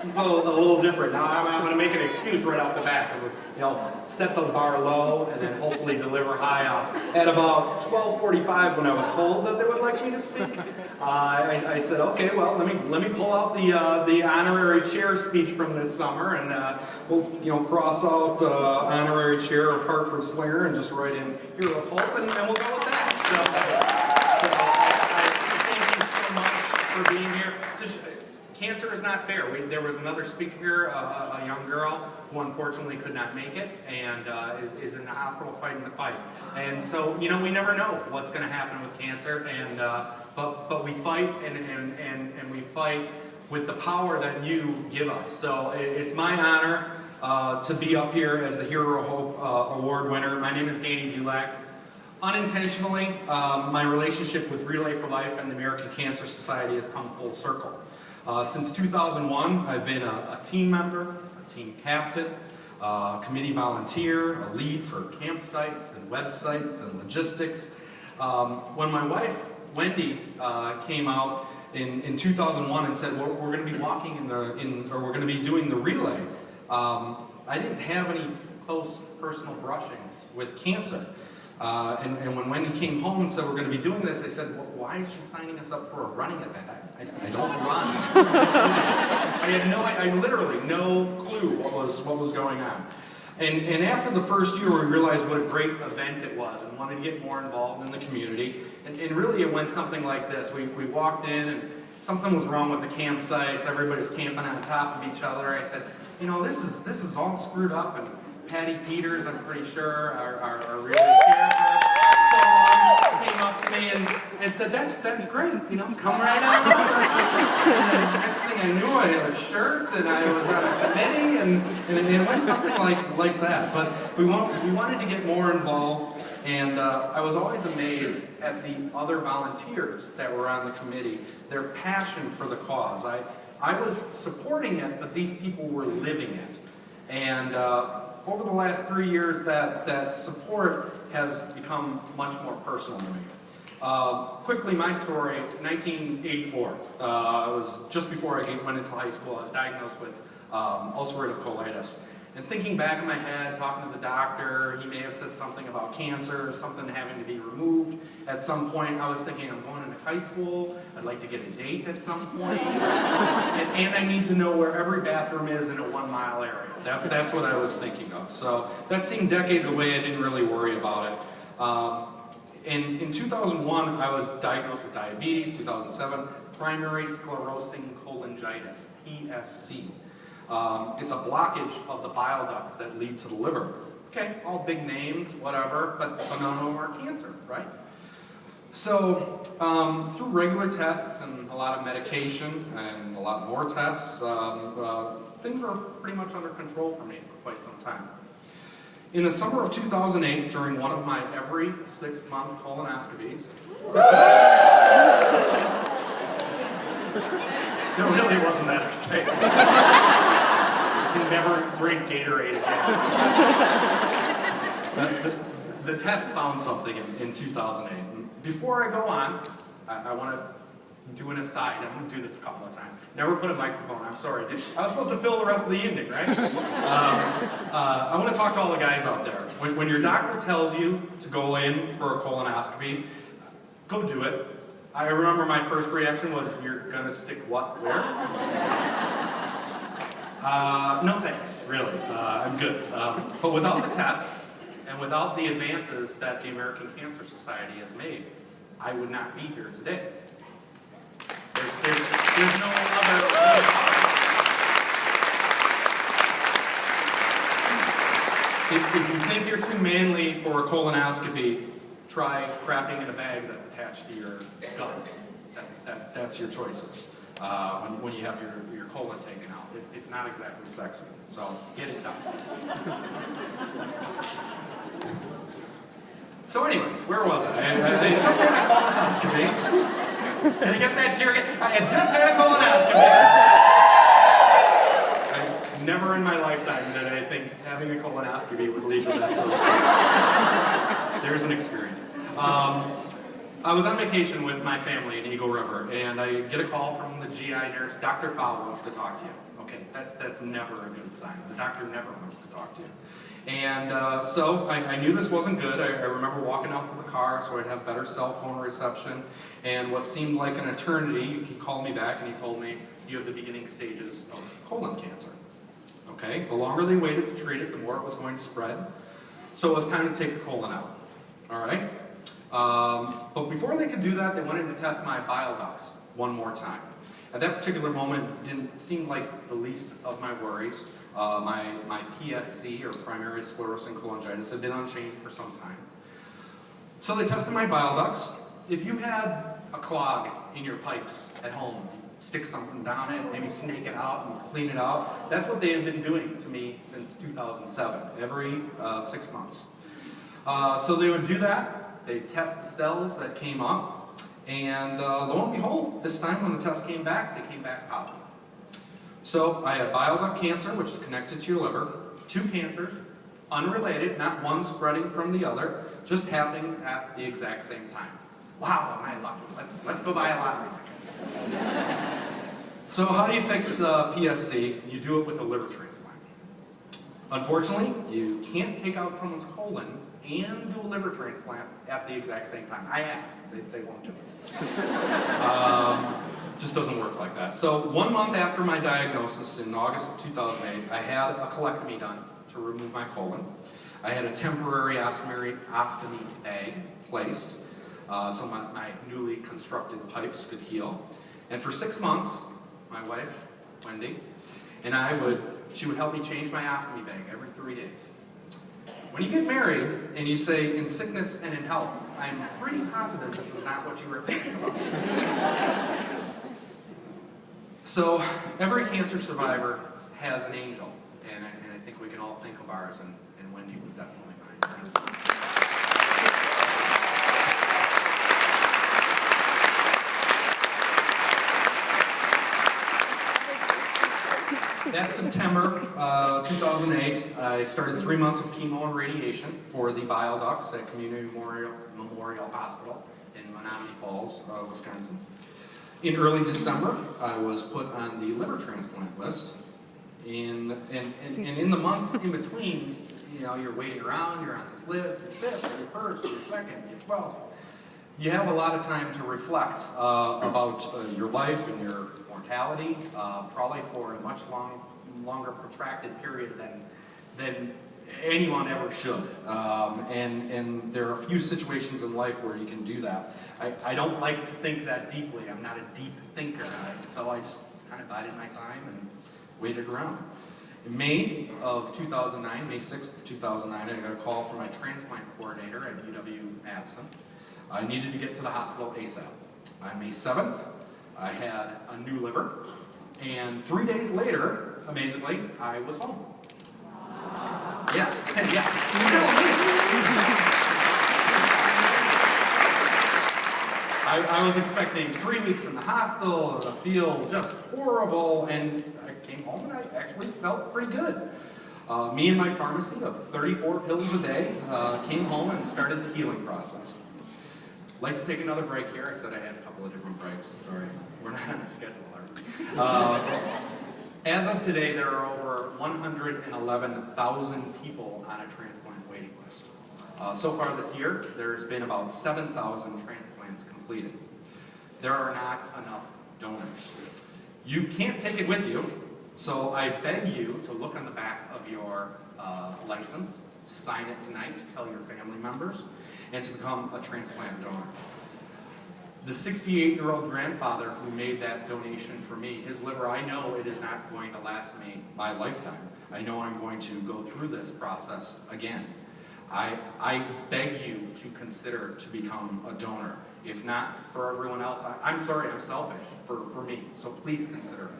So a little different. Now I'm going to make an excuse right off the bat, because set the bar low and then hopefully deliver high. At about 12:45, when I was told that they would like me to speak, I said, okay, well, let me pull out the honorary chair speech from this summer, and we'll cross out honorary chair of Hartford Swinger and just write in Hero of Hope, and we'll go with that. So I thank you so much for being here. Cancer is not fair. There was another speaker here, a young girl, who unfortunately could not make it and is in the hospital fighting the fight. And so, we never know what's going to happen with cancer, and but we fight, and we fight with the power that you give us. So it's my honor to be up here as the Hero of Hope Award winner. My name is Dulak. Unintentionally, my relationship with Relay for Life and the American Cancer Society has come full circle. Since 2001, I've been a team member, a team captain, a committee volunteer, a lead for campsites and websites and logistics. When my wife, Wendy, came out in 2001 and said, we're going to be walking we're going to be doing the relay, I didn't have any close personal brushings with cancer. And when Wendy came home and said, we're going to be doing this, I said, well, why is she signing us up for a running event? I don't run. I literally no clue what was going on. And after the first year, we realized what a great event it was and wanted to get more involved in the community. And really, it went something like this. We walked in, and something was wrong with the campsites. Everybody's camping on top of each other. I said, this is all screwed up. And Patty Peters, I'm pretty sure, our really character, came up to me and said, that's great, come right on. And the next thing I knew, I had a shirt, and I was on a committee, and it went something like that. But we wanted to get more involved, and I was always amazed at the other volunteers that were on the committee, their passion for the cause. I was supporting it, but these people were living it. And over the last 3 years, that support has become much more personal to me. Quickly, my story, 1984. It was just before I went into high school. I was diagnosed with ulcerative colitis. And thinking back in my head, talking to the doctor, he may have said something about cancer, something having to be removed. At some point, I was thinking, I'm going into high school, I'd like to get a date at some point, and I need to know where every bathroom is in a 1 mile area. That's what I was thinking of. So that seemed decades away. I didn't really worry about it. In 2001, I was diagnosed with diabetes. 2007, primary sclerosing cholangitis, PSC. It's a blockage of the bile ducts that lead to the liver. Okay, all big names, whatever, but none of them are cancer, right? So, through regular tests and a lot of medication and a lot more tests, things were pretty much under control for me for quite some time. In the summer of 2008, during one of my every 6-month colonoscopies, it really wasn't that exciting. You can never drink Gatorade again. The test found something in 2008. And before I go on, I want to do an aside. I'm going to do this a couple of times. Never put a microphone. I'm sorry. I was supposed to fill the rest of the evening, right? I want to talk to all the guys out there. When your doctor tells you to go in for a colonoscopy, go do it. I remember my first reaction was, you're going to stick what, where? No thanks, really. I'm good. But without the tests and without the advances that the American Cancer Society has made, I would not be here today. There's no other way. If you think you're too manly for a colonoscopy, try crapping in a bag that's attached to your gut. That's your choices. When you have your colon taken out, it's not exactly sexy. So get it done. So anyways, where was I? I just had a colonoscopy. Can I get that cheer again? I had just had a colonoscopy. Never in my lifetime did I think having a colonoscopy would lead to that sort of thing. There's an experience. I was on vacation with my family in Eagle River, and I get a call from the GI nurse. Dr. Fowle wants to talk to you. Okay, that's never a good sign. The doctor never wants to talk to you. And so I knew this wasn't good. I remember walking out to the car so I'd have better cell phone reception. And what seemed like an eternity, he called me back and he told me, you have the beginning stages of colon cancer. Okay, the longer they waited to treat it, the more it was going to spread. So it was time to take the colon out. All right? But before they could do that, they wanted to test my bile ducts one more time. At that particular moment, it didn't seem like the least of my worries. My PSC, or primary sclerosing cholangitis, had been unchanged for some time. So they tested my bile ducts. If you had a clog in your pipes at home, stick something down it, maybe snake it out and clean it out, that's what they had been doing to me since 2007, every 6 months. So they would do that. They'd test the cells that came up. And lo and behold, this time when the test came back, they came back positive. So I had bile duct cancer, which is connected to your liver, 2 cancers, unrelated, not one spreading from the other, just happening at the exact same time. Wow, am I lucky? Let's go buy a lottery ticket. So how do you fix PSC? You do it with a liver transplant. Unfortunately, you can't take out someone's colon and do a liver transplant at the exact same time. I asked, they won't do it. Just doesn't work like that. So 1 month after my diagnosis in August of 2008, I had a colectomy done to remove my colon. I had a temporary ostomy bag placed so my newly constructed pipes could heal. And for 6 months, my wife, Wendy, and she would help me change my ostomy bag every 3 days. When you get married and you say, in sickness and in health, I'm pretty positive this is not what you were thinking about. So every cancer survivor has an angel, and I think we can all think of ours, and Wendy was definitely mine. That September 2008, I started 3 months of chemo and radiation for the bile ducts at Community Memorial Hospital in Menominee Falls, Wisconsin. In early December, I was put on the liver transplant list. And in the months in between, you know, you're waiting around, you're on this list, you're 5th, you're 1st, you're 2nd, you're 12th. You have a lot of time to reflect about your life and your mortality, probably for a much longer protracted period than anyone ever should. And there are a few situations in life where you can do that. I don't like to think that deeply. I'm not a deep thinker, so I just kind of bided my time and waited around. In May of 2009, May 6th of 2009, I got a call from my transplant coordinator at UW-Madison. I needed to get to the hospital ASAP. On May 7th, I had a new liver, and 3 days later, amazingly, I was home. Yeah, yeah. I was expecting 3 weeks in the hospital to feel just horrible, and I came home and I actually felt pretty good. Me and my pharmacy of 34 pills a day came home and started the healing process. I'd like to take another break here. I said I had a couple of different breaks. Sorry, we're not on a schedule. As of today, there are over 111,000 people on a transplant waiting list. So far this year, there's been about 7,000 transplants completed. There are not enough donors. You can't take it with you, so I beg you to look on the back of your license, to sign it tonight, to tell your family members, and to become a transplant donor. The 68-year-old grandfather who made that donation for me, his liver, I know it is not going to last me my lifetime. I know I'm going to go through this process again. I beg you to consider to become a donor. If not for everyone else, I'm sorry, I'm selfish for me, so please consider it.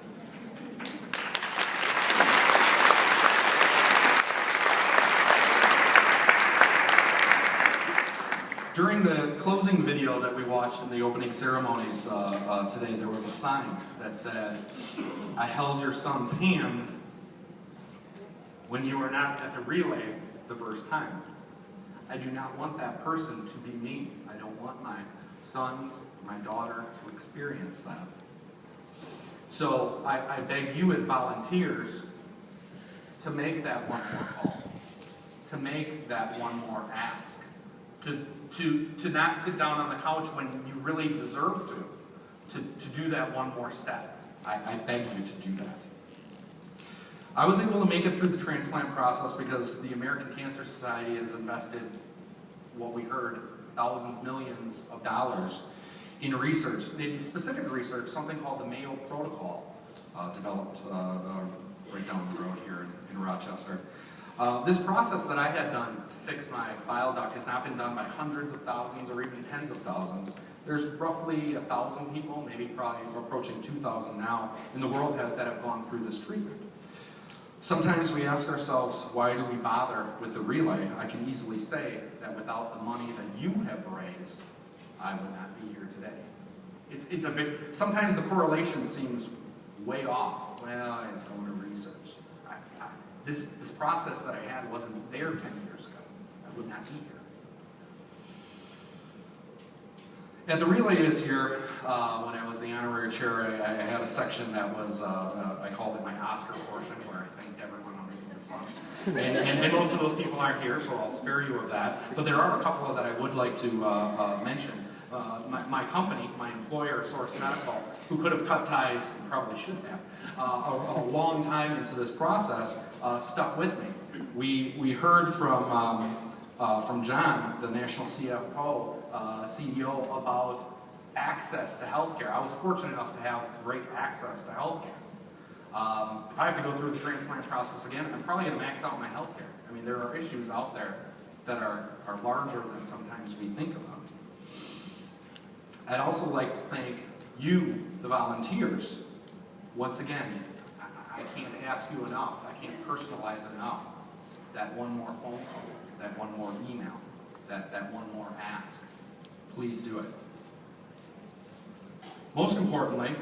During the closing video that we watched in the opening ceremonies today, there was a sign that said, "I held your son's hand when you were not at the relay the first time." I do not want that person to be me. I don't want my sons, my daughter to experience that. So I beg you as volunteers to make that one more call, to make that one more ask, to not sit down on the couch when you really deserve to do that one more step. I beg you to do that. I was able to make it through the transplant process because the American Cancer Society has invested, what we heard, thousands, millions of dollars in research, in specific research, something called the Mayo Protocol, developed right down the road here in Rochester. This process that I had done to fix my bile duct has not been done by hundreds of thousands or even tens of thousands. There's roughly 1,000 people, maybe probably approaching 2,000 now, in the world that have gone through this treatment. Sometimes we ask ourselves, why do we bother with the relay? I can easily say that without the money that you have raised, I would not be here today. Sometimes the correlation seems way off. Well, it's going to research. This process that I had wasn't there 10 years ago. I would not be here. At the relay this year, when I was the honorary chair, I had a section that was, I called it my Oscar portion, where I thanked everyone on the slide. And most of those people aren't here, so I'll spare you of that. But there are a couple that I would like to mention. My company, my employer, Source Medical, who could have cut ties, and probably should have, a long time into this process, stuck with me. We heard from John, the national CFO, CEO, about access to healthcare. I was fortunate enough to have great access to healthcare. If I have to go through the transplant process again, I'm probably going to max out my healthcare. I mean, there are issues out there that are larger than sometimes we think about. I'd also like to thank you, the volunteers. Once again, I can't ask you enough, I can't personalize enough that one more phone call, that one more email, that one more ask. Please do it. Most importantly,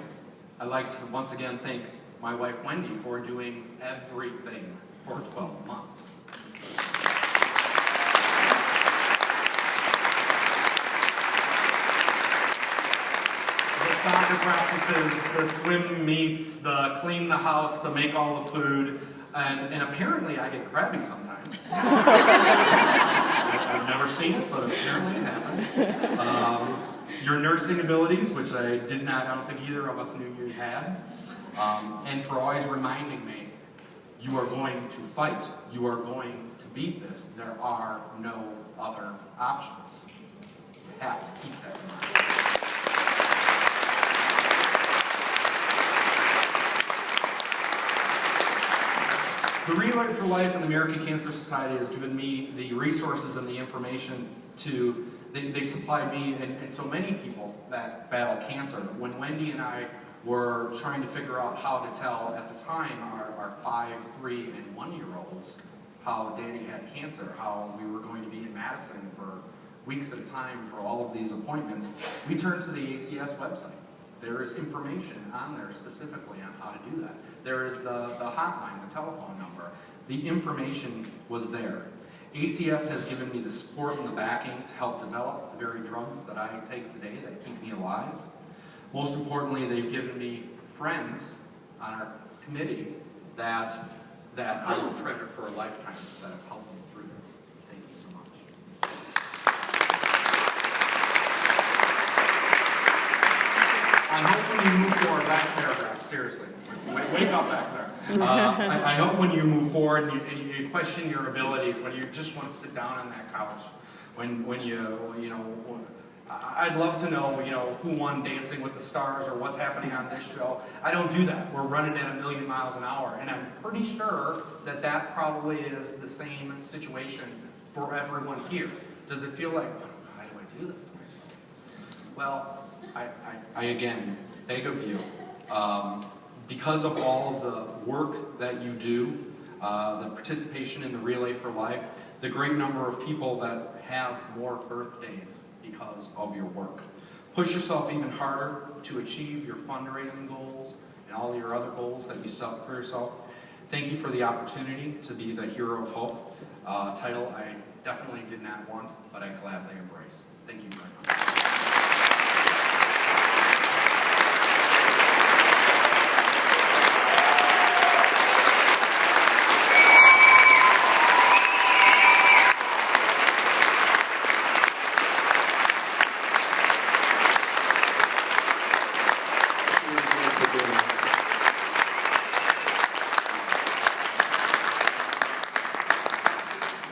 I'd like to once again thank my wife Wendy for doing everything for 12 months. Soccer practices, the swim meets, the clean the house, the make all the food, and apparently I get crabby sometimes. I've never seen it, but apparently it happens. Your nursing abilities, which I don't think either of us knew you had, and for always reminding me, you are going to fight, you are going to beat this, there are no other options. You have to keep that in mind. The Relay for Life and the American Cancer Society has given me the resources and the information they supplied me and so many people that battle cancer. When Wendy and I were trying to figure out how to tell, at the time, our 5, 3, and 1-year-olds how Daddy had cancer, how we were going to be in Madison for weeks at a time for all of these appointments, we turned to the ACS website. There is information on there specifically on how to do that. There is the hotline, the telephone number. The information was there. ACS has given me the support and the backing to help develop the very drugs that I take today that keep me alive. Most importantly, they've given me friends on our committee that I will treasure for a lifetime that have helped me through this. Thank you so much. I hope when you move forward, last paragraph, seriously, wake up back there. I hope when you move forward and you question your abilities, when you just want to sit down on that couch, when I'd love to know, who won Dancing with the Stars or what's happening on this show. I don't do that. We're running at 1,000,000 miles an hour, and I'm pretty sure that probably is the same situation for everyone here. Does it feel like, why do I do this to myself? Well, I again beg of you, because of all of the work that you do, the participation in the Relay for Life, the great number of people that have more birthdays because of your work. Push yourself even harder to achieve your fundraising goals and all your other goals that you set for yourself. Thank you for the opportunity to be the Hero of Hope title I definitely did not want, but I gladly embrace. Thank you very much.